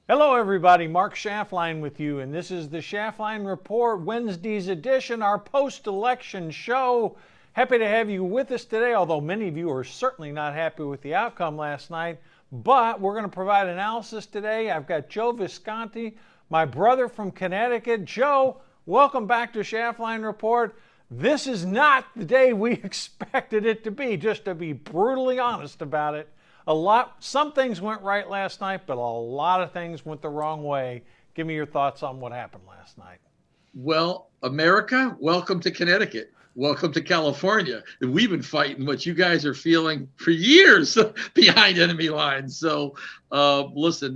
Hello everybody, Mark Schaftlein with you, and this is the Schaftlein Report, Wednesday's edition, our post-election show. Happy to have you with us today, although many of you are certainly not happy with the outcome last night. But we're going to provide analysis today. I've got Joe Visconti, my brother from Connecticut. Joe, welcome back to Schaftlein Report. This is not the day we expected it to be, just to be brutally honest about it. Some things went right last night, but a lot of things went the wrong way. Give me your thoughts on what happened last night. Well, America, welcome to Connecticut. Welcome to California. We've been fighting what you guys are feeling for years behind enemy lines. So, listen,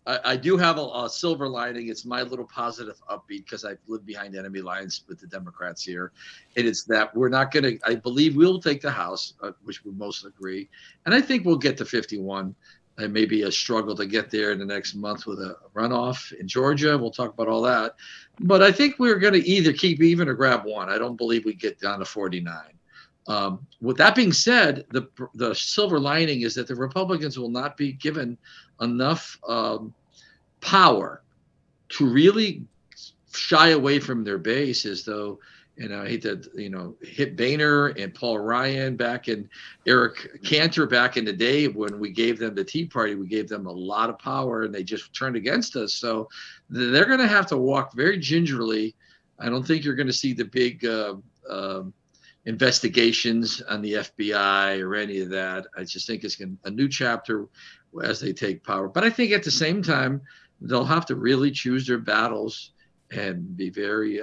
I do have a silver lining. It's my little positive upbeat because I've lived behind enemy lines with the Democrats here. And it's that we're not going to, I believe we'll take the House, which we most agree. And I think we'll get to 51. And maybe a struggle to get there in the next month with a runoff in Georgia. We'll talk about all that. But I think we're going to either keep even or grab one. I don't believe we get down to 49. With that being said, the silver lining is that the Republicans will not be given enough power to really shy away from their base, as though, I hate to, hit Boehner and Paul Ryan back and Eric Cantor back in the day when we gave them the Tea Party, we gave them a lot of power and they just turned against us. So they're going to have to walk very gingerly. I don't think you're going to see the big investigations on the FBI or any of that. I just think it's a new chapter as they take power. But I think at the same time, they'll have to really choose their battles and be very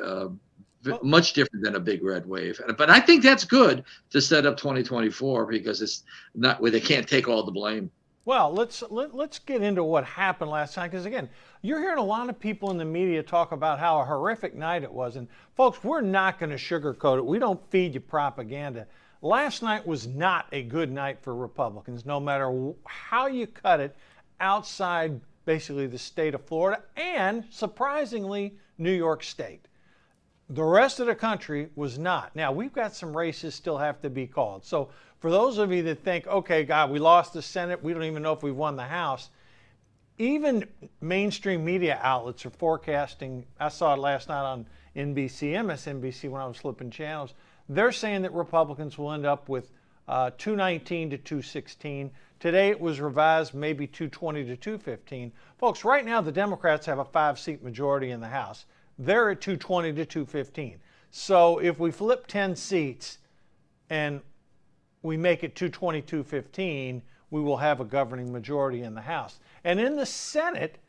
much different than a big red wave. But I think that's good to set up 2024 because it's not where they can't take all the blame. Well, let's get into what happened last night, because again, you're hearing a lot of people in the media talk about how a horrific night it was. And folks, we're not going to sugarcoat it. We don't feed you propaganda. Last night was not a good night for Republicans, no matter how you cut it, outside basically the state of Florida and, surprisingly, New York State. The rest of the country was not. Now, we've got some races still have to be called. So for those of you that think, okay, God, we lost the Senate, we don't even know if we won the House, even mainstream media outlets are forecasting, I saw it last night on NBC, MSNBC when I was flipping channels, they're saying that Republicans will end up with 219 to 216. Today it was revised maybe 220 to 215. Folks, right now the Democrats have a 5-seat majority in the House. They're at 220 to 215. So if we flip 10 seats and we make it 220, 215, we will have a governing majority in the House. And in the Senate,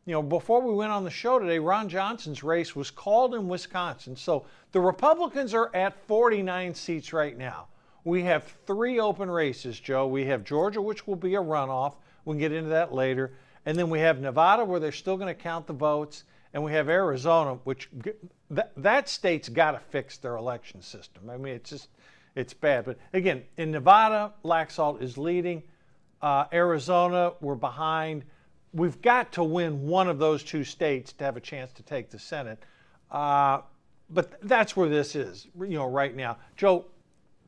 before we went on the show today, Ron Johnson's race was called in Wisconsin. So the Republicans are at 49 seats right now. We have 3 open races, Joe. We have Georgia, which will be a runoff. We can get into that later. And then we have Nevada, where they're still going to count the votes. And we have Arizona, which that state's got to fix their election system. I mean, it's bad. But again, in Nevada, Laxalt is leading. Arizona, we're behind. We've got to win one of those 2 states to have a chance to take the Senate. But that's where this is, right now. Joe,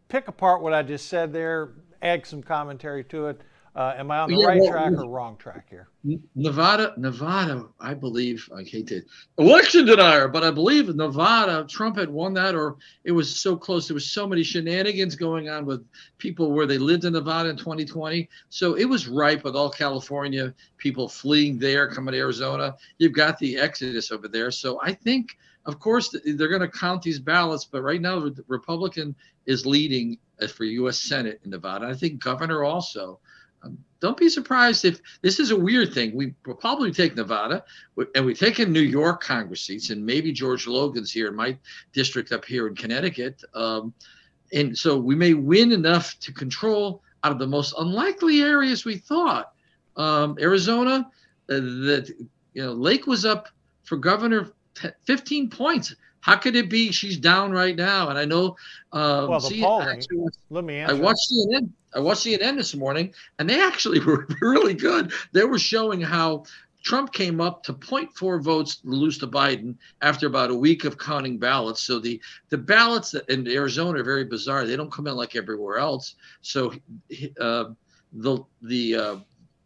pick apart what I just said there, add some commentary to it. Am I on the right track or wrong track here? Nevada, I believe, I hate to election denier, but I believe Nevada, Trump had won that, or it was so close. There was so many shenanigans going on with people where they lived in Nevada in 2020. So it was ripe with all California people fleeing there, coming to Arizona. You've got the exodus over there. So I think, of course, they're going to count these ballots, but right now the Republican is leading for U.S. Senate in Nevada. I think governor also. Don't be surprised if this is a weird thing. We will probably take Nevada, and we take in New York Congress seats, and maybe George Logan's here in my district up here in Connecticut. And so we may win enough to control out of the most unlikely areas we thought. Arizona, Lake was up for governor 15 points. How could it be she's down right now? And I know. The polling. Let me answer. I watched CNN this morning, and they actually were really good. They were showing how Trump came up to point 0.4 votes to lose to Biden after about a week of counting ballots. So the ballots in Arizona are very bizarre. They don't come in like everywhere else. So the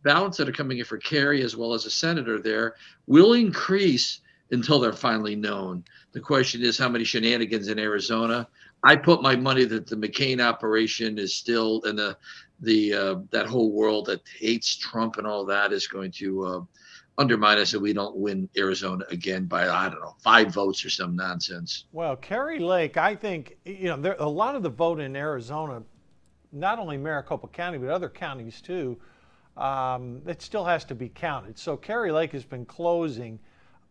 ballots that are coming in for Kerry as well as a senator there will increase until they're finally known. The question is how many shenanigans in Arizona. I put my money that the McCain operation is still, and that whole world that hates Trump and all that is going to undermine us, and we don't win Arizona again by, I don't know, 5 votes or some nonsense. Well, Kerry Lake, I think, there a lot of the vote in Arizona, not only Maricopa County but other counties too, it still has to be counted. So Kerry Lake has been closing.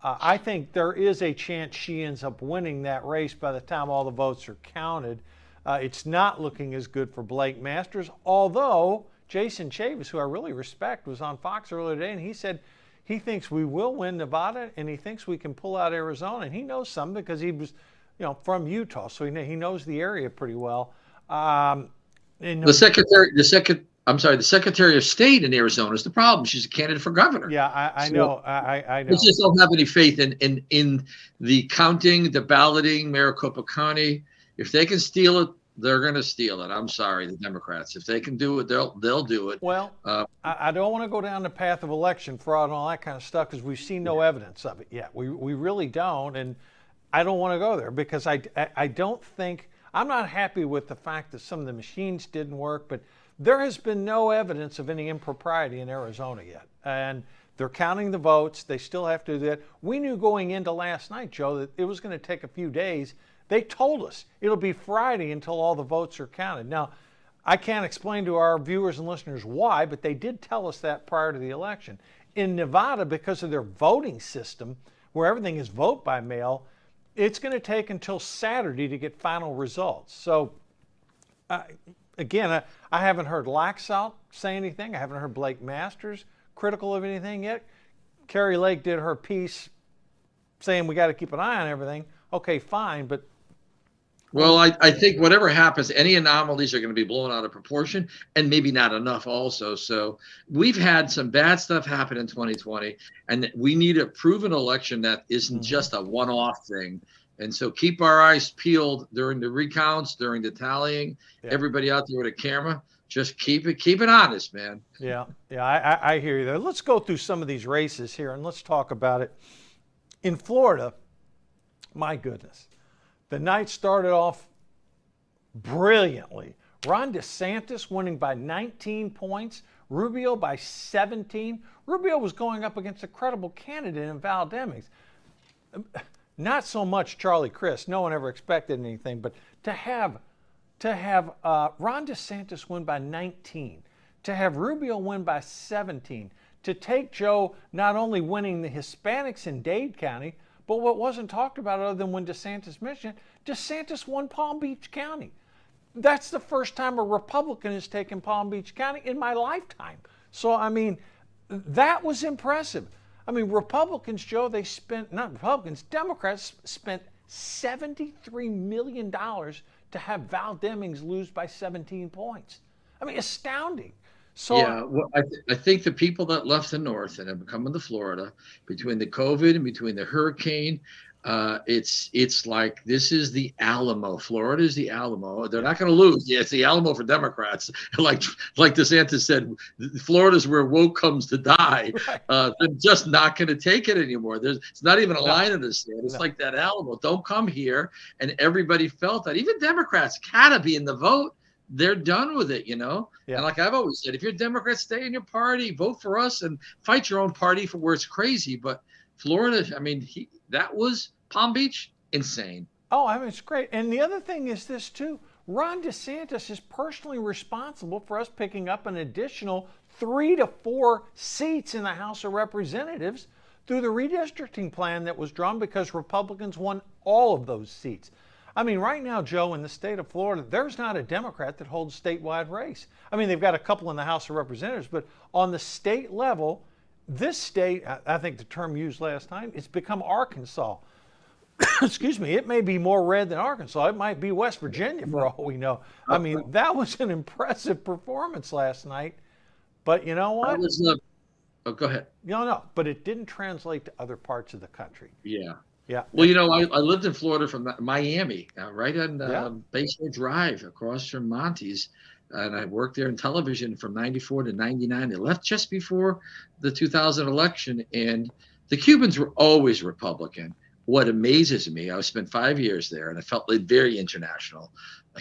I think there is a chance she ends up winning that race by the time all the votes are counted. It's not looking as good for Blake Masters, although Jason Chavis, who I really respect, was on Fox earlier today, and he said he thinks we will win Nevada, and he thinks we can pull out Arizona. And he knows some because he was, from Utah, so he knows the area pretty well. The Secretary of State in Arizona is the problem. She's a candidate for governor. Yeah, I know. I know. I just don't have any faith in the counting, the balloting, Maricopa County. If they can steal it, they're going to steal it. I'm sorry, the Democrats. If they can do it, they'll do it. Well, I don't want to go down the path of election fraud and all that kind of stuff because we've seen no evidence of it yet. We really don't, and I don't want to go there because I don't think I'm not happy with the fact that some of the machines didn't work, but there has been no evidence of any impropriety in Arizona yet. And they're counting the votes. They still have to do that. We knew going into last night, Joe, that it was going to take a few days. They told us it'll be Friday until all the votes are counted. Now, I can't explain to our viewers and listeners why, but they did tell us that prior to the election. In Nevada, because of their voting system, where everything is vote by mail, it's going to take until Saturday to get final results. So, again, I haven't heard Laxalt say anything. I haven't heard Blake Masters critical of anything yet. Kerry Lake did her piece saying we got to keep an eye on everything. Okay, fine, but... Well, I think whatever happens, any anomalies are going to be blown out of proportion and maybe not enough also. So we've had some bad stuff happen in 2020, and we need a proven election that isn't just a one-off thing. And so keep our eyes peeled during the recounts, during the tallying. Yeah. Everybody out there with a camera, just keep it honest, man. Yeah, I hear you there. Let's go through some of these races here, and let's talk about it. In Florida, my goodness. The night started off brilliantly. Ron DeSantis winning by 19 points, Rubio by 17. Rubio was going up against a credible candidate in Val Demings. Not so much Charlie Crist. No one ever expected anything, but to have Ron DeSantis win by 19, to have Rubio win by 17, to take Joe not only winning the Hispanics in Dade County, but what wasn't talked about other than when DeSantis mentioned it, DeSantis won Palm Beach County. That's the first time a Republican has taken Palm Beach County in my lifetime. So, I mean, that was impressive. I mean, Republicans, Joe, Democrats spent $73 million to have Val Demings lose by 17 points. I mean, astounding. So, yeah, well, I think the people that left the North and have come into Florida between the COVID and between the hurricane, it's like this is the Alamo. Florida is the Alamo. They're not going to lose. Yeah, it's the Alamo for Democrats. Like DeSantis said, Florida's where woke comes to die. Right. They're just not going to take it anymore. It's not even a line in the sand. It's like that Alamo. Don't come here. And everybody felt that. Even Democrats gotta be in the vote. They're done with it, Yeah. And like I've always said, if you're a Democrat, stay in your party, vote for us, and fight your own party for where it's crazy. But Florida, I mean, that was Palm Beach, insane. Oh, I mean, it's great. And the other thing is this, too. Ron DeSantis is personally responsible for us picking up an additional 3 to 4 seats in the House of Representatives through the redistricting plan that was drawn because Republicans won all of those seats. I mean, right now, Joe, in the state of Florida, there's not a Democrat that holds statewide race. I mean, they've got a couple in the House of Representatives, but on the state level, this state, I think the term used last time, it's become Arkansas. Excuse me, it may be more red than Arkansas. It might be West Virginia for all we know. I mean, that was an impressive performance last night. But you know what? Oh, go ahead. No, but it didn't translate to other parts of the country. Yeah. Yeah, Well, I lived in Florida from Miami, right on yeah. Bayshore Drive, across from Monty's, and I worked there in television from '94 to '99. I left just before the 2000 election, and the Cubans were always Republican. What amazes me, I spent 5 years there, and I felt like very international.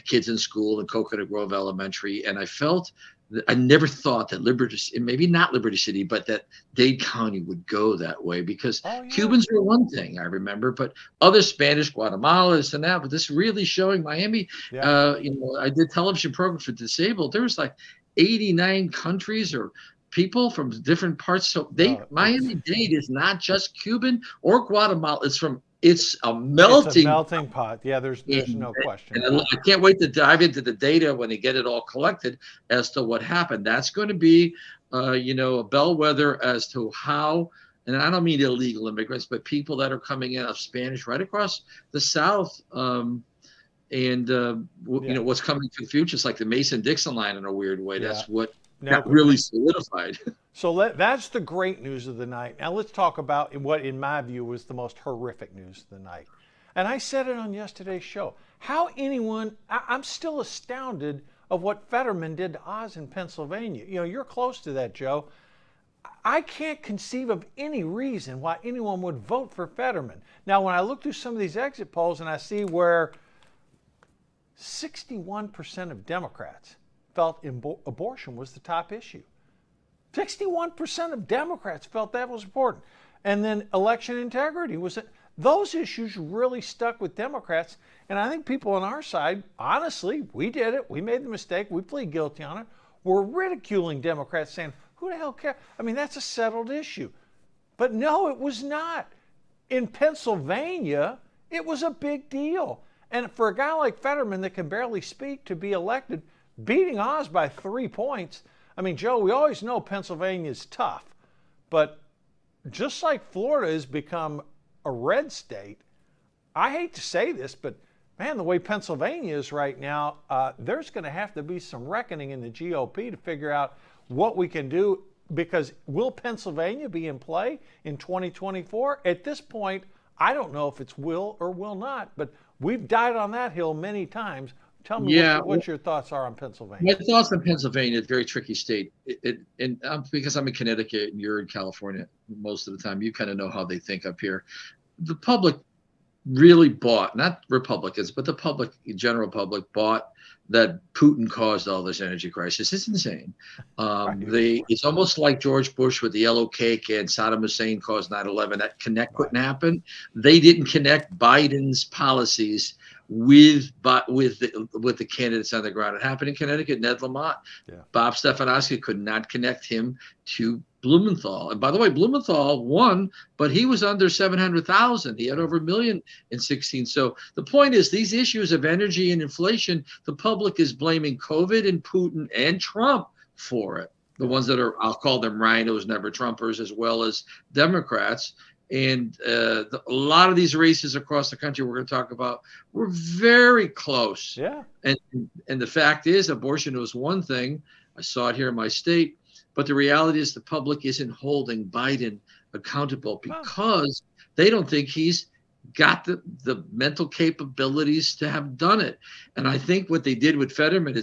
Kids in school in Coconut Grove Elementary, and I never thought that Liberty, maybe not Liberty City, but that Dade County would go that way, because Oh, yeah. Cubans were one thing I remember, but other Spanish, Guatemala, this and that. But this really showing Miami. Yeah. I did television programs for disabled. There was like 89 countries or people from different parts. So No, Miami-Dade is not just Cuban or Guatemala. It's a it's a melting melting pot. Yeah, there's and, no question and about I it. can't wait to dive into the data when they get it all collected as to what happened. That's going to be, a bellwether as to how, and I don't mean illegal immigrants, but people that are coming in of Spanish right across the South. Yeah, What's coming for the future. It's like the Mason-Dixon line in a weird way. yeah. That's what No, got really solidified. so that's the great news of the night. Now let's talk about what, in my view, was the most horrific news of the night. And I said it on yesterday's show. I'm still astounded of what Fetterman did to Oz in Pennsylvania. You're close to that, Joe. I can't conceive of any reason why anyone would vote for Fetterman. Now, when I look through some of these exit polls and I see where 61% of Democrats felt abortion was the top issue. 61% of Democrats felt that was important. And then election integrity those issues really stuck with Democrats. And I think people on our side, honestly, we did it. We made the mistake. We plead guilty on it. We're ridiculing Democrats, saying, who the hell cares? I mean, that's a settled issue. But no, it was not. In Pennsylvania, it was a big deal. And for a guy like Fetterman that can barely speak to be elected, beating Oz by 3 points, I mean, Joe, we always know Pennsylvania is tough. But just like Florida has become a red state, I hate to say this, but man, the way Pennsylvania is right now, there's going to have to be some reckoning in the GOP to figure out what we can do, because will Pennsylvania be in play in 2024? At this point, I don't know if it's will or will not, but we've died on that hill many times. Tell me what your thoughts are on Pennsylvania. My thoughts on Pennsylvania, it's a very tricky state. Because I'm in Connecticut and you're in California most of the time, you kind of know how they think up here. The public really bought, not Republicans, but the general public bought that Putin caused all this energy crisis. It's insane. It's almost like George Bush with the yellow cake and Saddam Hussein caused 9/11. That couldn't happen. They didn't connect Biden's policies with the candidates on the ground. It happened in Connecticut. Ned Lamont, Bob Stefanowski could not connect him to Blumenthal. And by the way, Blumenthal won, but he was under 700,000. He had over a million in 16. So the point is, these issues of energy and inflation, the public is blaming COVID and Putin and Trump for it. The ones that are, I'll call them rhinos, never Trumpers, as well as Democrats. And a lot of these races across the country we're going to talk about were very close. Yeah. And the fact is, abortion was one thing. I saw it here in my state. But the reality is the public isn't holding Biden accountable because they don't think he's got the mental capabilities to have done it. And I think what they did with Fetterman,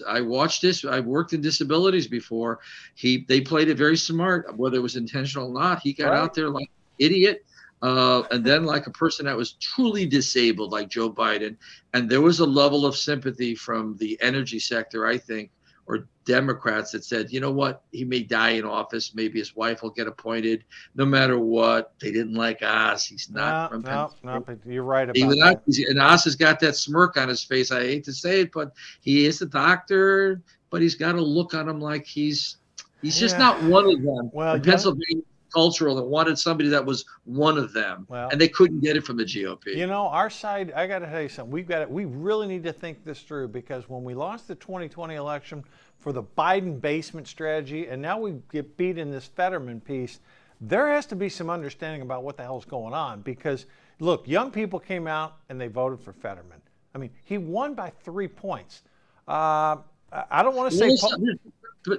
I watched this. I've worked in disabilities before. They played it very smart, whether it was intentional or not. He got out there like an idiot. And then like a person that was truly disabled, like Joe Biden. And there was a level of sympathy from the energy sector, I think, or Democrats that said, you know what, he may die in office. Maybe his wife will get appointed. No matter what, they didn't like Oz. He's not from Pennsylvania. No, but you're right about that. And Oz has got that smirk on his face. I hate to say it, but he is a doctor, but he's got a look on him like he's just not one of them. Well, Pennsylvania cultural and wanted somebody that was one of them, and they couldn't get it from the GOP. Our side, I got to tell you something. We really need to think this through, because when we lost the 2020 election for the Biden basement strategy, and now we get beat in this Fetterman piece, there has to be some understanding about what the hell's going on. Because look, young people came out and they voted for Fetterman. I mean, he won by 3 points. I don't want to say.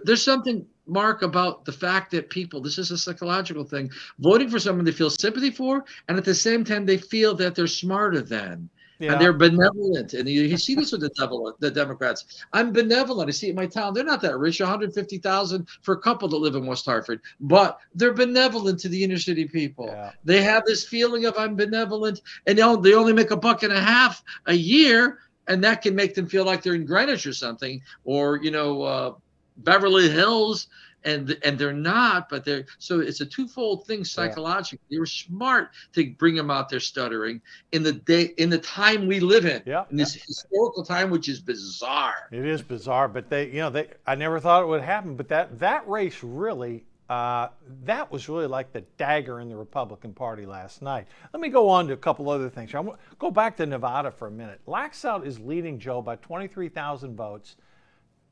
There's something Mark, about the fact that people, this is a psychological thing, voting for someone they feel sympathy for, and at the same time they feel that they're smarter than, and Yeah. they're benevolent. And you see this with the Democrats. I'm benevolent. I see it in my town. They're not that rich, 150,000 for a couple that live in West Hartford, but they're benevolent to the inner city people. Yeah. They have this feeling of I'm benevolent, and they only make $1.50 a year, and that can make them feel like they're in Greenwich or something, or Beverly Hills, and they're not, but they're, so it's a twofold thing Yeah. psychologically. They were smart to bring them out there stuttering in the time we live in Yeah. this historical time, which is bizarre. It is bizarre, but I never thought it would happen. But that race really, that was really like the dagger in the Republican Party last night. Let me go on to a couple other things. I'm go back to Nevada for a minute. Laxalt is leading Joe by 23,000 votes.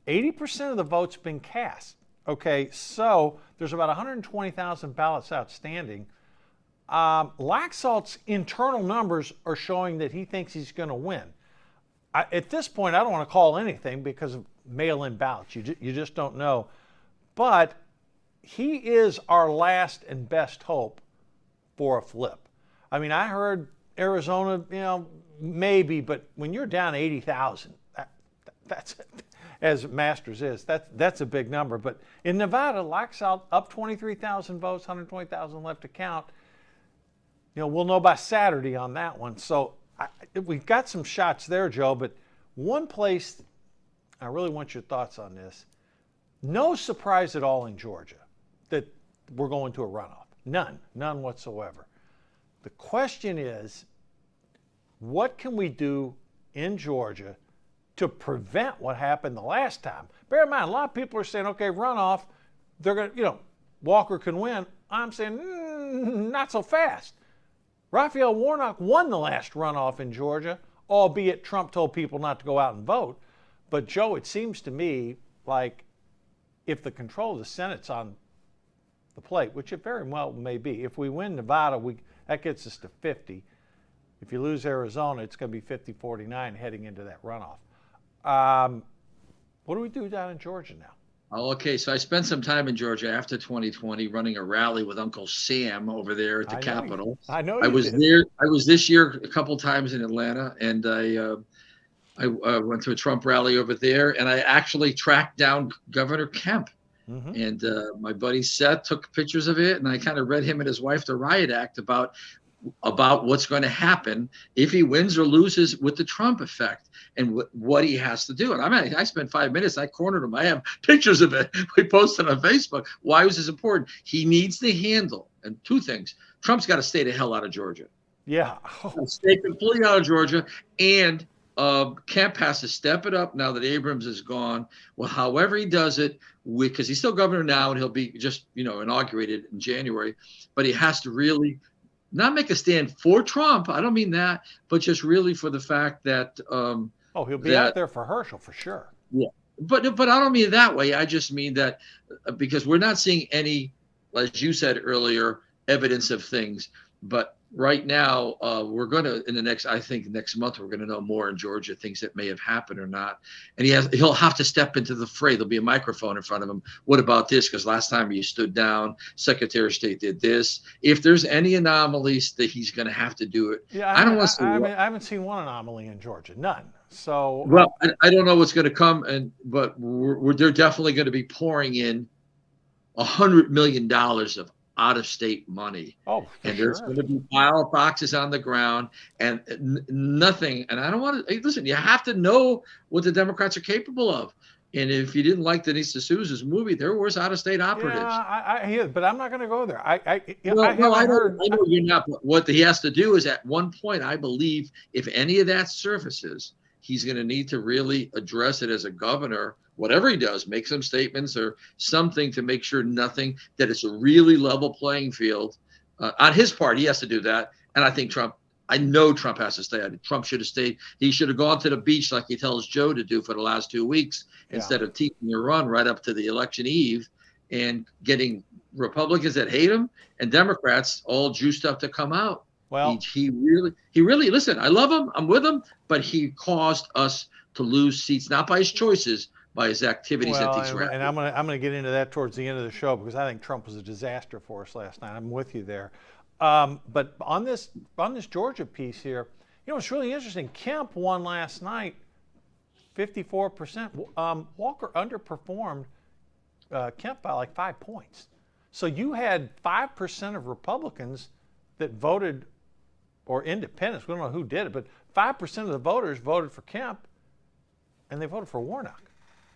80% of the votes been cast. Okay, so there's about 120,000 ballots outstanding. Laxalt's internal numbers are showing that he thinks he's going to win. At this point, I don't want to call anything because of mail-in ballots. You just don't know. But he is our last and best hope for a flip. I mean, I heard Arizona, maybe, but when you're down 80,000, that's as Masters is, that's a big number. But in Nevada, Laxalt up 23,000 votes, 120,000 left to count. We'll know by Saturday on that one. So we've got some shots there, Joe. But one place, I really want your thoughts on this. No surprise at all in Georgia that we're going to a runoff. None whatsoever. The question is, what can we do in Georgia to prevent what happened the last time? Bear in mind, a lot of people are saying, okay, runoff, they're going to, Walker can win. I'm saying, not so fast. Raphael Warnock won the last runoff in Georgia, albeit Trump told people not to go out and vote. But Joe, it seems to me like if the control of the Senate's on the plate, which it very well may be, if we win Nevada, that gets us to 50. If you lose Arizona, it's going to be 50-49 heading into that runoff. What do we do down in Georgia now? Okay, so I spent some time in Georgia after 2020 running a rally with Uncle Sam over there at the Capitol. I know I was there. I was this year a couple times in Atlanta, and I went to a Trump rally over there, and I actually tracked down Governor Kemp. Mm-hmm. And my buddy Seth took pictures of it, and I kind of read him and his wife the riot act about what's going to happen if he wins or loses with the Trump effect and what he has to do. And I spent 5 minutes. I cornered him. I have pictures of it. We posted on Facebook. Why was this important? He needs to handle, and two things. Trump's got to stay the hell out of Georgia. Yeah. Stay completely out of Georgia. And Kemp has to step it up now that Abrams is gone. Well, however he does it, because he's still governor now and he'll be just, inaugurated in January, but he has to really not make a stand for Trump. I don't mean that, but just really for the fact that he'll be out there for Herschel for sure. Yeah, but I don't mean it that way. I just mean that because we're not seeing any, as you said earlier, evidence of things. But right now, we're going to next month we're going to know more in Georgia, things that may have happened or not. And he'll have to step into the fray. There'll be a microphone in front of him. What about this? Because last time he stood down, Secretary of State did this. If there's any anomalies, that he's going to have to do it. Yeah, I haven't seen one anomaly in Georgia, none. So well, I don't know what's going to come, but they're definitely going to be pouring in $100 million of out-of-state money. And there's going to be pile of boxes on the ground and nothing. And I don't want to listen. You have to know what the Democrats are capable of. And if you didn't like Denise D'Souza's movie, there was out-of-state operatives. Yeah, I hear, but I'm not going to go there. I know you're not. But what he has to do is, at one point, I believe, if any of that surfaces, he's going to need to really address it as a governor. Whatever he does, make some statements or something to make sure that it's a really level playing field. On his part, he has to do that. And I know Trump has to stay. Trump should have stayed. He should have gone to the beach like he tells Joe to do for the last 2 weeks, instead of taking a run right up to the election eve and getting Republicans that hate him and Democrats all juiced up to come out. Well, he really, listen, I love him. I'm with him, but he caused us to lose seats, not by his choices, by his activities at Well, these and rallies. I'm gonna get into that towards the end of the show because I think Trump was a disaster for us last night. I'm with you there. But on this Georgia piece here, it's really interesting. Kemp won last night, 54%. Walker underperformed Kemp by like 5 points. So you had 5% of Republicans that voted, or independents. We don't know who did it, but 5% of the voters voted for Kemp, and they voted for Warnock.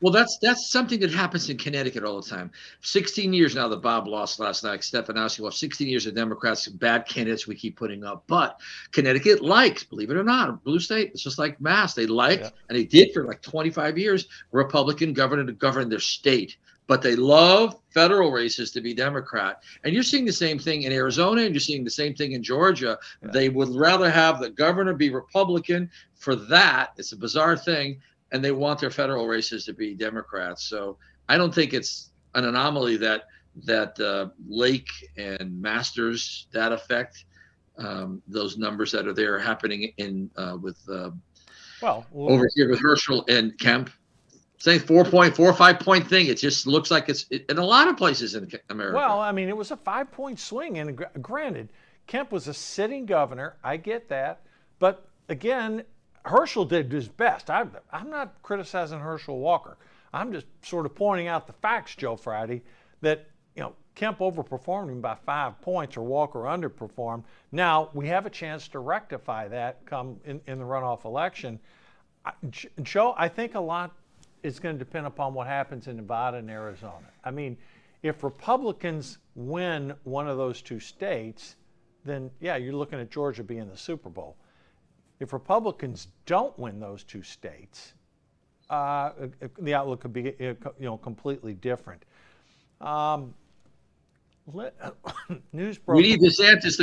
Well, that's something that happens in Connecticut all the time. 16 years now that Bob lost last night. Stefanowski lost 16 years of Democrats, bad candidates we keep putting up. But Connecticut likes, believe it or not, a blue state. It's just like Mass. They like, Yeah. and they did for like 25 years, Republican governor to govern their state. But they love federal races to be Democrat. And you're seeing the same thing in Arizona, and you're seeing the same thing in Georgia. Yeah. They would rather have the governor be Republican for that. It's a bizarre thing. And they want their federal races to be Democrats. So I don't think it's an anomaly that Lake and Masters, that affect those numbers that are there happening in with over here with Herschel and Kemp. Saying 5 point thing. It just looks like it's in a lot of places in America. Well, I mean, it was a 5-point swing, and granted, Kemp was a sitting governor. I get that, but again, Herschel did his best. I'm not criticizing Herschel Walker. I'm just sort of pointing out the facts, Joe Friday, that Kemp overperformed him by 5 points, or Walker underperformed. Now we have a chance to rectify that come in the runoff election. Joe, I think a lot is going to depend upon what happens in Nevada and Arizona. I mean, if Republicans win one of those two states, then yeah, you're looking at Georgia being the Super Bowl. If Republicans don't win those two states, the outlook could be completely different. News broke. We need DeSantis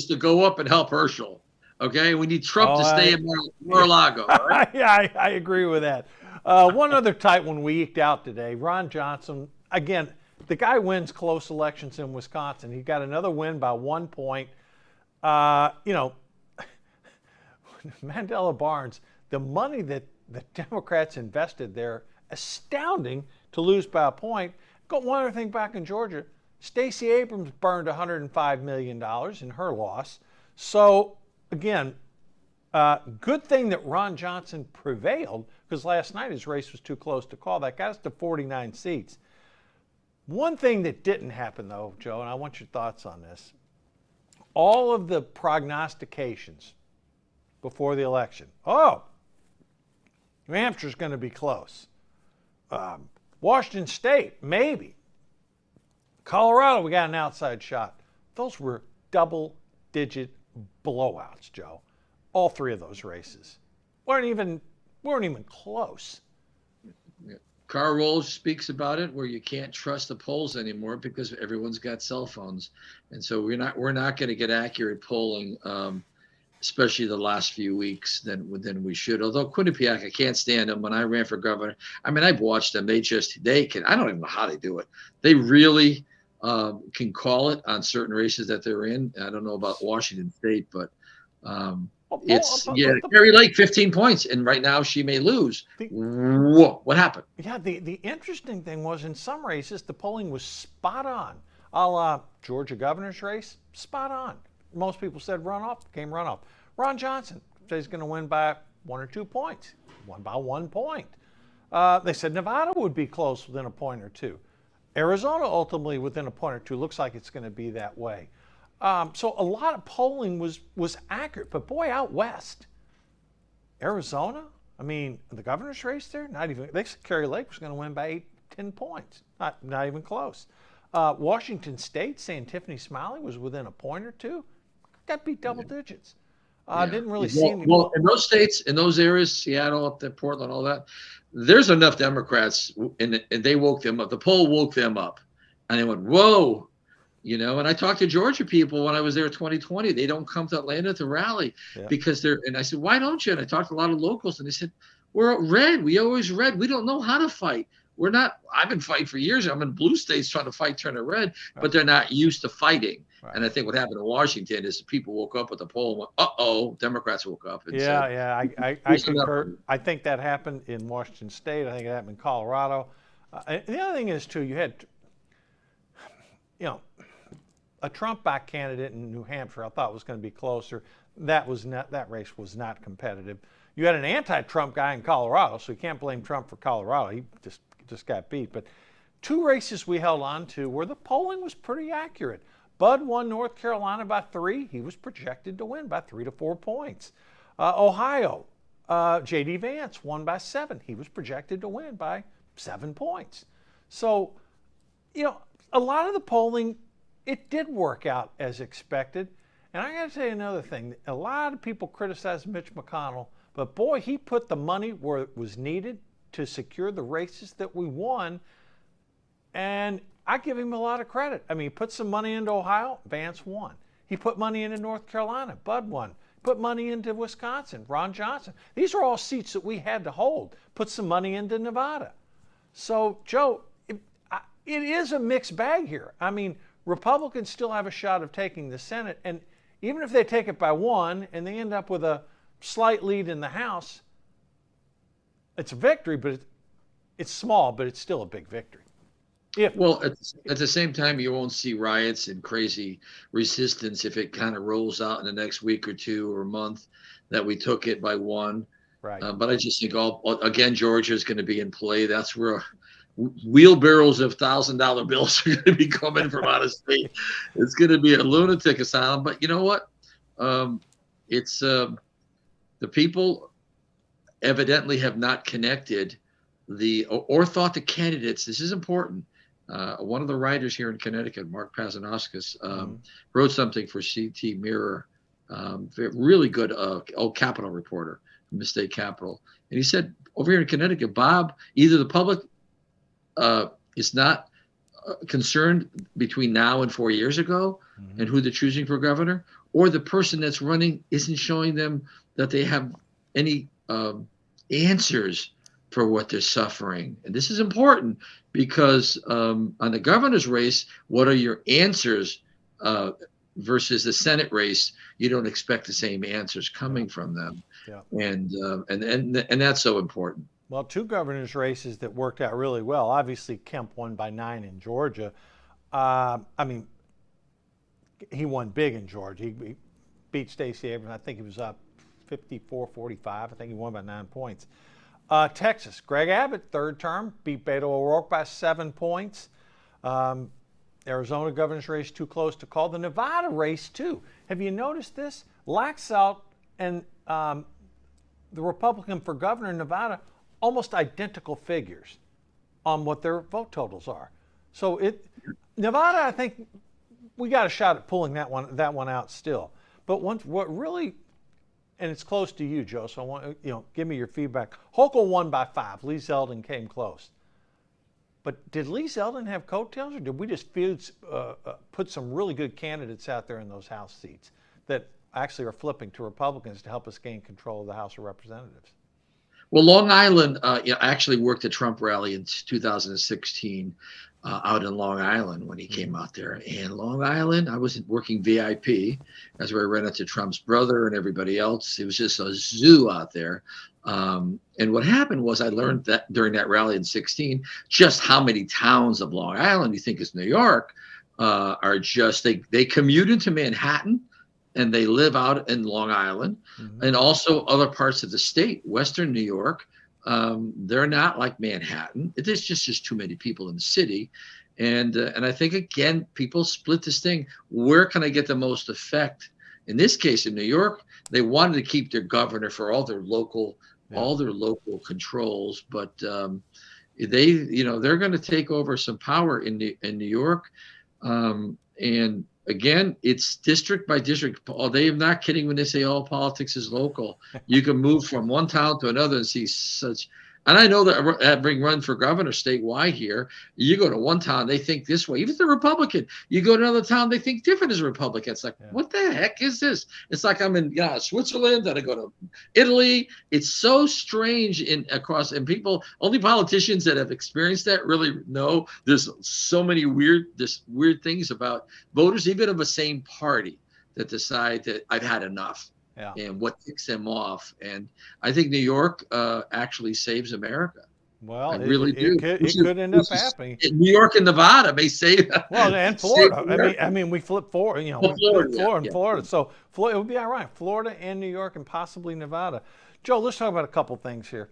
to go up and help Herschel. Okay, we need Trump to stay in Mar-a-Lago. Right? Yeah, I agree with that. One other tight one we eked out today. Ron Johnson, again, the guy wins close elections in Wisconsin. He got another win by 1 point. Mandela Barnes, the money that the Democrats invested there, astounding to lose by a point. Got one other thing back in Georgia. Stacey Abrams burned $105 million in her loss. So, again, good thing that Ron Johnson prevailed, because last night his race was too close to call. That got us to 49 seats. One thing that didn't happen, though, Joe, and I want your thoughts on this. All of the prognostications before the election. Oh, New Hampshire's going to be close. Washington State, maybe. Colorado, we got an outside shot. Those were double-digit blowouts, Joe. All three of those races weren't even close. Carl Rowles speaks about it, where you can't trust the polls anymore because everyone's got cell phones, and so we're not going to get accurate polling, especially the last few weeks than we should. Although Quinnipiac, I can't stand them. When I ran for governor, I mean, I've watched them. They can. I don't even know how they do it. They really can call it on certain races that they're in. I don't know about Washington State, but Carrie Lake 15 points, and right now she may lose. What happened? Yeah, the interesting thing was in some races the polling was spot on. A la Georgia governor's race, spot on. Most people said runoff, came runoff. Ron Johnson said he's going to win by 1 or 2 points. Won by 1 point. They said Nevada would be close within a point or two. Arizona ultimately within a point or two. Looks like it's going to be that way. So a lot of polling was accurate, but boy, out west, Arizona, I mean, the governor's race there, not even, they said Carrie Lake was going to win by 10 points, not even close. Washington State, saying Tiffany Smiley was within a point or two, that beat double digits. Didn't really see any. Well, in those states, in those areas, Seattle, up there, Portland, all that, there's enough Democrats, and they woke them up. The poll woke them up, and they went, whoa. And I talked to Georgia people when I was there in 2020. They don't come to Atlanta to rally because and I said, why don't you? And I talked to a lot of locals, and they said, we're red. We always red. We don't know how to fight. I've been fighting for years. I'm in blue states trying to fight, turn it red, but they're not used to fighting. And I think what happened in Washington is people woke up with the poll and went, uh-oh, Democrats woke up and said, I concur. I think that happened in Washington State. I think it happened in Colorado. And the other thing is, too, you had, a Trump-backed candidate in New Hampshire. I thought was going to be closer. That race was not competitive. You had an anti-Trump guy in Colorado, so you can't blame Trump for Colorado. He just got beat. But two races we held on to where the polling was pretty accurate. Bud won North Carolina by 3. He was projected to win by 3 to 4 points. Ohio, J.D. Vance won by 7. He was projected to win by 7 points. So, a lot of the polling, it did work out as expected. And I got to tell you another thing. A lot of people criticize Mitch McConnell, but boy, he put the money where it was needed to secure the races that we won. And I give him a lot of credit. I mean, he put some money into Ohio, Vance won. He put money into North Carolina, Bud won. Put money into Wisconsin, Ron Johnson. These are all seats that we had to hold. Put some money into Nevada. So, Joe, it is a mixed bag here. I mean, Republicans still have a shot of taking the Senate, and even if they take it by 1 and they end up with a slight lead in the House, it's a victory, but it's small, but it's still a big victory. Well, at the same time, you won't see riots and crazy resistance if it kind of rolls out in the next week or 2 or a month that we took it by 1. Right. But I just think again, Georgia is going to be in play. That's where wheelbarrows of $1,000 bills are going to be coming from out of state. It's going to be a lunatic asylum. But you know what? It's the people evidently have not connected or thought the candidates. This is important. One of the writers here in Connecticut, Mark Pazanauskas, wrote something for CT Mirror, really good Capitol reporter from the state capitol. And he said, over here in Connecticut, Bob, either the public is not concerned between now and 4 years ago and who they're choosing for governor, or the person that's running isn't showing them that they have any answers for what they're suffering. And this is important because on the governor's race, what are your answers versus the Senate race? You don't expect the same answers coming from them. Yeah. And that's so important. Well, 2 governor's races that worked out really well. Obviously, Kemp won by 9 in Georgia. I mean, he won big in Georgia. He beat Stacey Abrams. I think he was up 54-45. I think he won by 9 points. Texas, Greg Abbott, 3rd term, beat Beto O'Rourke by 7 points. Arizona governor's race, too close to call. The Nevada race, too. Have you noticed this? Laxalt and the Republican for governor in Nevada, almost identical figures on what their vote totals are. So Nevada, I think we got a shot at pulling that one out still. But what really, and it's close to you, Joe, so I want give me your feedback. Hochul won by 5. Lee Zeldin came close. But did Lee Zeldin have coattails, or did we just put some really good candidates out there in those House seats that actually are flipping to Republicans to help us gain control of the House of Representatives? Well, Long Island, I actually worked a Trump rally in 2016 out in Long Island when he came out there. And Long Island, I was working VIP. That's where I ran into Trump's brother and everybody else. It was just a zoo out there. And what happened was I learned that during that rally in 16, just how many towns of Long Island, you think is New York, are just, they commute into Manhattan and they live out in Long Island and also other parts of the state, Western New York. They're not like Manhattan. There's just too many people in the city. And I think, again, people split this thing. Where can I get the most effect? In this case, in New York, they wanted to keep their governor for all their local controls, but they're going to take over some power in New York. And again, it's district by district. They are not kidding when they say all politics is local. You can move from one town to another and see such And I know that being run for governor statewide here, you go to one town, they think this way. Even if they're Republican, you go to another town, they think different as a Republican. It's like, Yeah. what the heck is this? It's like I'm in Switzerland, then I go to Italy. It's so strange and people, only politicians that have experienced that really know there's so many weird things about voters, even of the same party, that decide that I've had enough. Yeah. And what ticks them off. And I think New York actually saves America. Well, I really do. it could end up happening. New York and Nevada may save. Well, and Florida. I mean, we flip Florida. You know, Well, Florida, Florida and yeah. Florida. So Florida, it would be ironic. Florida and New York and possibly Nevada. Joe, let's talk about a couple things here.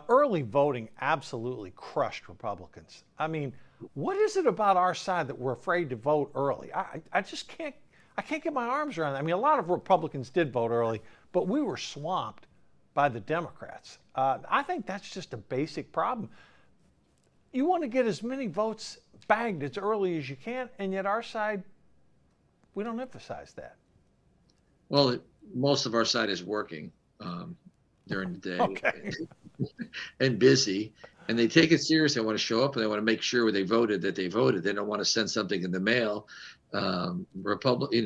Early voting absolutely crushed Republicans. I mean, what is it about our side that we're afraid to vote early? I just can't. I can't get my arms around that. I mean, a lot of Republicans did vote early, but we were swamped by the Democrats. I think that's just a basic problem. You want to get as many votes bagged as early as you can, and yet our side, we don't emphasize that. Well, most of our side is working during the day. Okay. And busy, and they take it serious. They want to show up, and they want to make sure when they voted that they voted. They don't want to send something in the mail.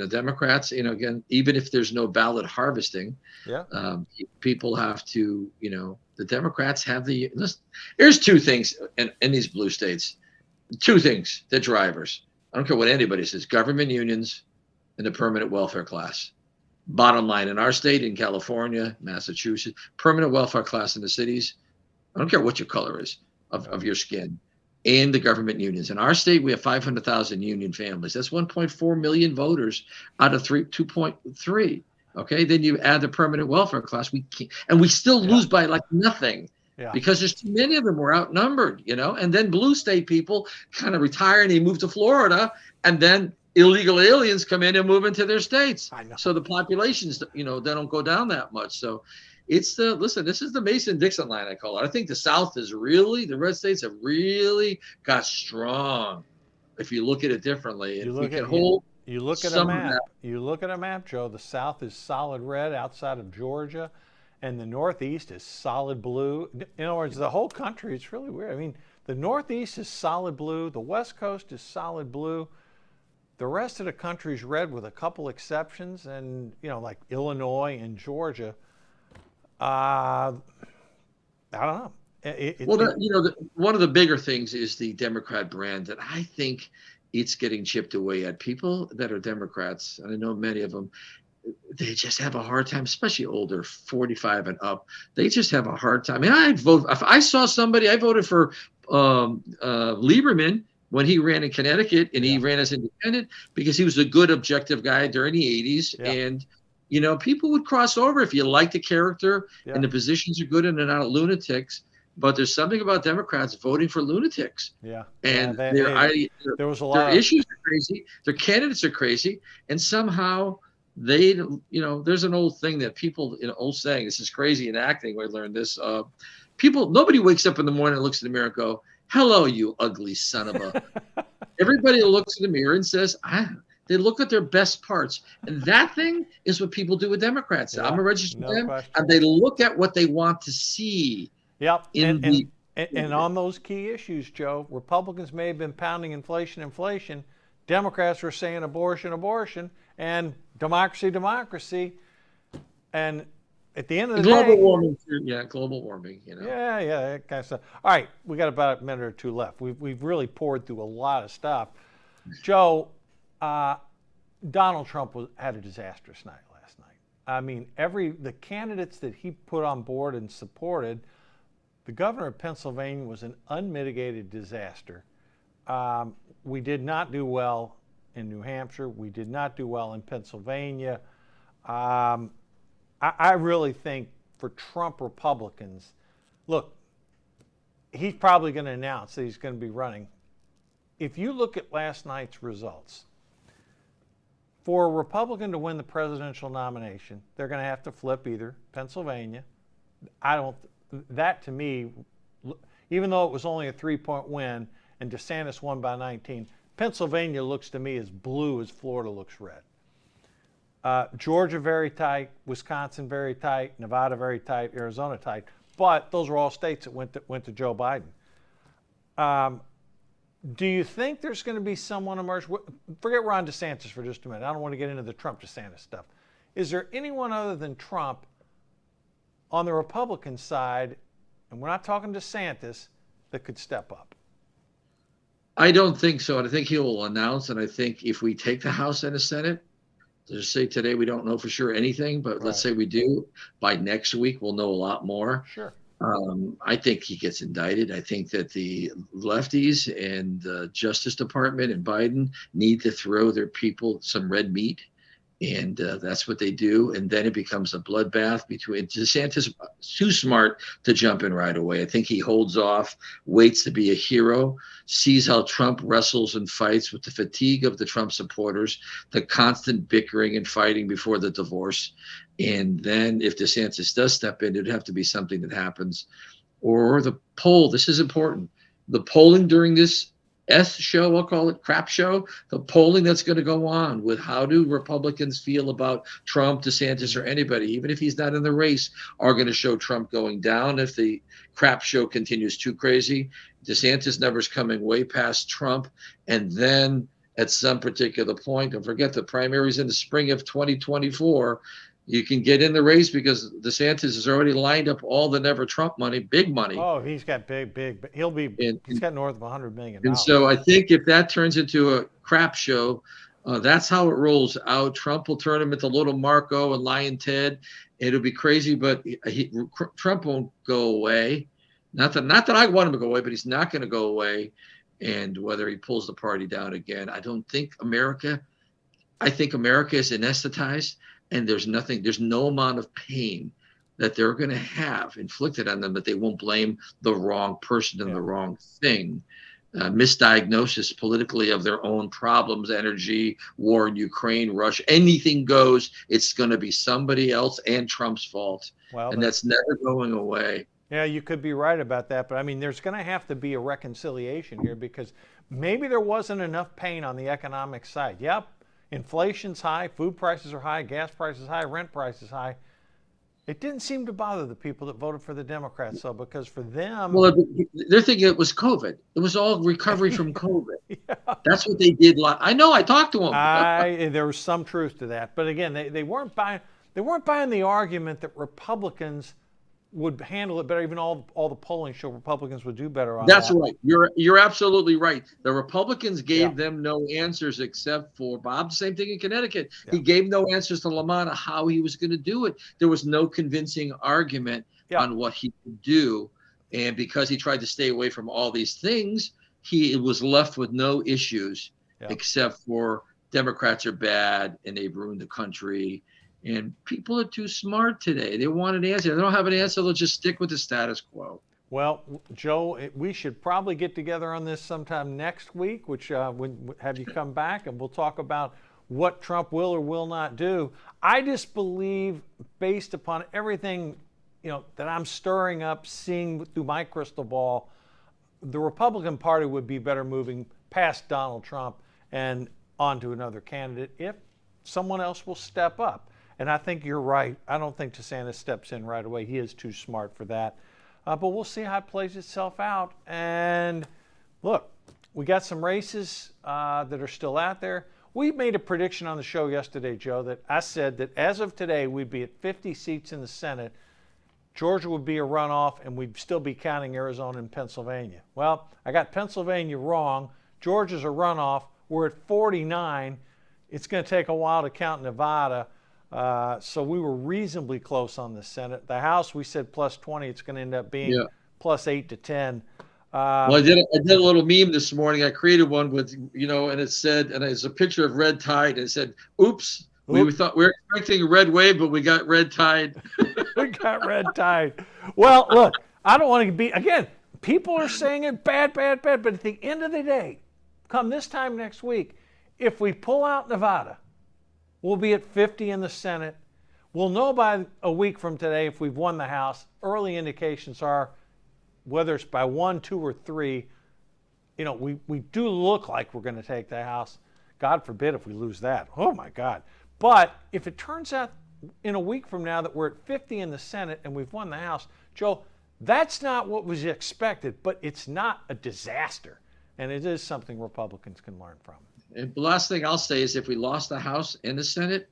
Democrats, again, even if there's no ballot harvesting, people have to, the Democrats have here's two things in these blue states, two things that drivers, I don't care what anybody says, government unions and the permanent welfare class. Bottom line, in our state, in California, Massachusetts, permanent welfare class in the cities, I don't care what your color is of your skin, and the government unions. In our state, we have 500,000 union families. That's 1.4 million voters out of 2.3. Okay, then you add the permanent welfare class. We can't, and we still lose by like nothing because there's too many of them. We're outnumbered, And then blue state people kind of retire and they move to Florida, and then illegal aliens come in and move into their states. So the populations, they don't go down that much. So it's this is the Mason-Dixon line, I call it. I think the South the red states have really got strong if you look at it differently. You look at a map. You look at a map, Joe. The South is solid red outside of Georgia, and the Northeast is solid blue. In other words, the whole country, it's really weird. I mean, the Northeast is solid blue. The West Coast is solid blue. The rest of the country is red with a couple exceptions, and, like Illinois and Georgia. I don't know. One of the bigger things is the Democrat brand that I think it's getting chipped away at. People that are Democrats, and I know many of them, they just have a hard time, especially older, 45 and up. They just have a hard time. I mean, I'd vote. If I saw somebody, I voted for Lieberman when he ran in Connecticut, and he ran as independent because he was a good, objective guy during the 80s. Yeah. And people would cross over if you like the character and the positions are good and they're not lunatics. But there's something about Democrats voting for lunatics. Yeah. And there was a lot. Their issues are crazy. Their candidates are crazy. And somehow they, there's an old thing that people, old saying, this is crazy in acting. I learned this. Nobody wakes up in the morning and looks in the mirror and go, hello, you ugly son of a. Everybody looks in the mirror and says, they look at their best parts. And that thing is what people do with Democrats. I'm a registered Democrat, and they look at what they want to see. Yep. And on those key issues, Joe, Republicans may have been pounding inflation. Democrats were saying abortion, and democracy. And at the end of the global day, warming. Yeah, global warming. Yeah, that kind of stuff. All right, we got about a minute or two left. We've really poured through a lot of stuff. Joe, Donald Trump had a disastrous night last night. I mean, the candidates that he put on board and supported, the governor of Pennsylvania was an unmitigated disaster. We did not do well in New Hampshire. We did not do well in Pennsylvania. I really think for Trump Republicans, look, he's probably going to announce that he's going to be running. If you look at last night's results, for a Republican to win the presidential nomination, they're going to have to flip either Pennsylvania. That to me, even though it was only a 3-point win and DeSantis won by 19, Pennsylvania looks to me as blue as Florida looks red. Georgia very tight, Wisconsin very tight, Nevada very tight, Arizona tight. but those are all states that went to Joe Biden. Do you think there's going to be someone emerge? Forget Ron DeSantis for just a minute. I don't want to get into the Trump DeSantis stuff. Is there anyone other than Trump on the Republican side, and we're not talking DeSantis, that could step up? I don't think so. And I think he will announce. And I think if we take the House and the Senate, just say today we don't know for sure anything, but let's say we do. By next week, we'll know a lot more. Sure. I think he gets indicted. I think that the lefties and the Justice Department and Biden need to throw their people some red meat. And that's what they do. And then it becomes a bloodbath between DeSantis, too smart to jump in right away. I think he holds off, waits to be a hero, sees how Trump wrestles and fights with the fatigue of the Trump supporters, the constant bickering and fighting before the divorce. And then if DeSantis does step in, it'd have to be something that happens. Or the poll, this is important. The polling during this show, I'll call it crap show, the polling that's going to go on with how do Republicans feel about Trump, DeSantis, or anybody, even if he's not in the race, are going to show Trump going down if the crap show continues too crazy. DeSantis numbers coming way past Trump. And then at some particular point, don't forget the primaries in the spring of 2024, you can get in the race because DeSantis has already lined up all the never Trump money, big money. Oh, he's got big. He's got north of $100 million. And so I think if that turns into a crap show, that's how it rolls out. Trump will turn him into little Marco and Lion Ted. It'll be crazy, but Trump won't go away. Not that I want him to go away, but he's not going to go away. And whether he pulls the party down again, I think America is anesthetized. And there's no amount of pain that they're going to have inflicted on them that they won't blame the wrong person and the wrong thing. Misdiagnosis politically of their own problems, energy, war in Ukraine, Russia, anything goes. It's going to be somebody else and Trump's fault. Well, and that's never going away. Yeah, you could be right about that. But I mean, there's going to have to be a reconciliation here because maybe there wasn't enough pain on the economic side. Yep. Inflation's high, food prices are high, gas prices high, rent prices high. It didn't seem to bother the people that voted for the Democrats, though, because for them... Well, they're thinking it was COVID. It was all recovery from COVID. Yeah. That's what they did. I know, I talked to them. There was some truth to that. But again, they weren't buying the argument that Republicans would handle it better. Even all the polling showed Republicans would do better on that. That's right. You're absolutely right. The Republicans gave them no answers except for Bob. Same thing in Connecticut. Yeah. He gave no answers to Lamont on how he was going to do it. There was no convincing argument on what he could do. And because he tried to stay away from all these things, he was left with no issues except for Democrats are bad and they've ruined the country. And people are too smart today. They want an answer. They don't have an answer. They'll just stick with the status quo. Well, Joe, we should probably get together on this sometime next week, which would have you come back, and we'll talk about what Trump will or will not do. I just believe, based upon everything that I'm stirring up, seeing through my crystal ball, the Republican Party would be better moving past Donald Trump and on to another candidate if someone else will step up. And I think you're right. I don't think DeSantis steps in right away. He is too smart for that. But we'll see how it plays itself out. And look, we got some races that are still out there. We made a prediction on the show yesterday, Joe, that I said that as of today, we'd be at 50 seats in the Senate. Georgia would be a runoff, and we'd still be counting Arizona and Pennsylvania. Well, I got Pennsylvania wrong. Georgia's a runoff. We're at 49. It's going to take a while to count Nevada. So we were reasonably close on the Senate. The House, we said plus 20. It's going to end up being plus 8 to 10. Well, I did a little meme this morning. I created one with, and it said, and it's a picture of red tide. And it said, oops. We thought we were expecting a red wave, but we got red tide. We got red tide. Well, look, I don't want to be, again, people are saying it bad. But at the end of the day, come this time next week, if we pull out Nevada, we'll be at 50 in the Senate. We'll know by a week from today if we've won the House. Early indications are, whether it's by 1, 2, or 3, we do look like we're going to take the House. God forbid if we lose that. Oh, my God. But if it turns out in a week from now that we're at 50 in the Senate and we've won the House, Joe, That's not what was expected, but it's not a disaster. And it is something Republicans can learn from. And the last thing I'll say is if we lost the House and the Senate,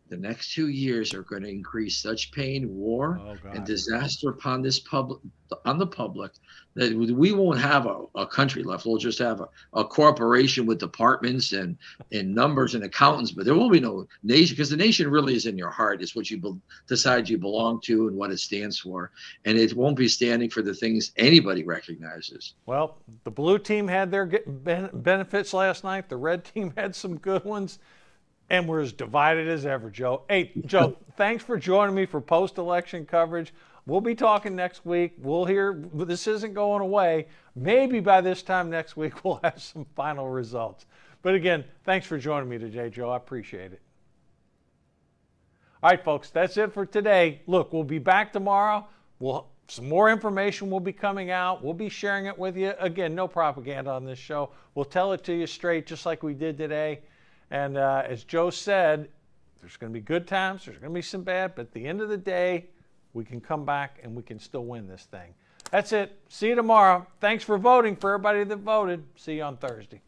the next 2 years are going to increase such pain, war, and disaster upon the public that we won't have a country left. We'll just have a corporation with departments and numbers and accountants, but there will be no nation, because the nation really is in your heart. It's what you decide you belong to and what it stands for. And it won't be standing for the things anybody recognizes. Well, the blue team had their benefits last night. The red team had some good ones. And we're as divided as ever, Joe. Hey, Joe, thanks for joining me for post-election coverage. We'll be talking next week. We'll hear, this isn't going away. Maybe by this time next week, we'll have some final results. But again, thanks for joining me today, Joe. I appreciate it. All right, folks, that's it for today. Look, we'll be back tomorrow. Some more information will be coming out. We'll be sharing it with you. Again, no propaganda on this show. We'll tell it to you straight, just like we did today. And as Joe said, there's going to be good times, there's going to be some bad, but at the end of the day, we can come back and we can still win this thing. That's it. See you tomorrow. Thanks for voting, for everybody that voted. See you on Thursday.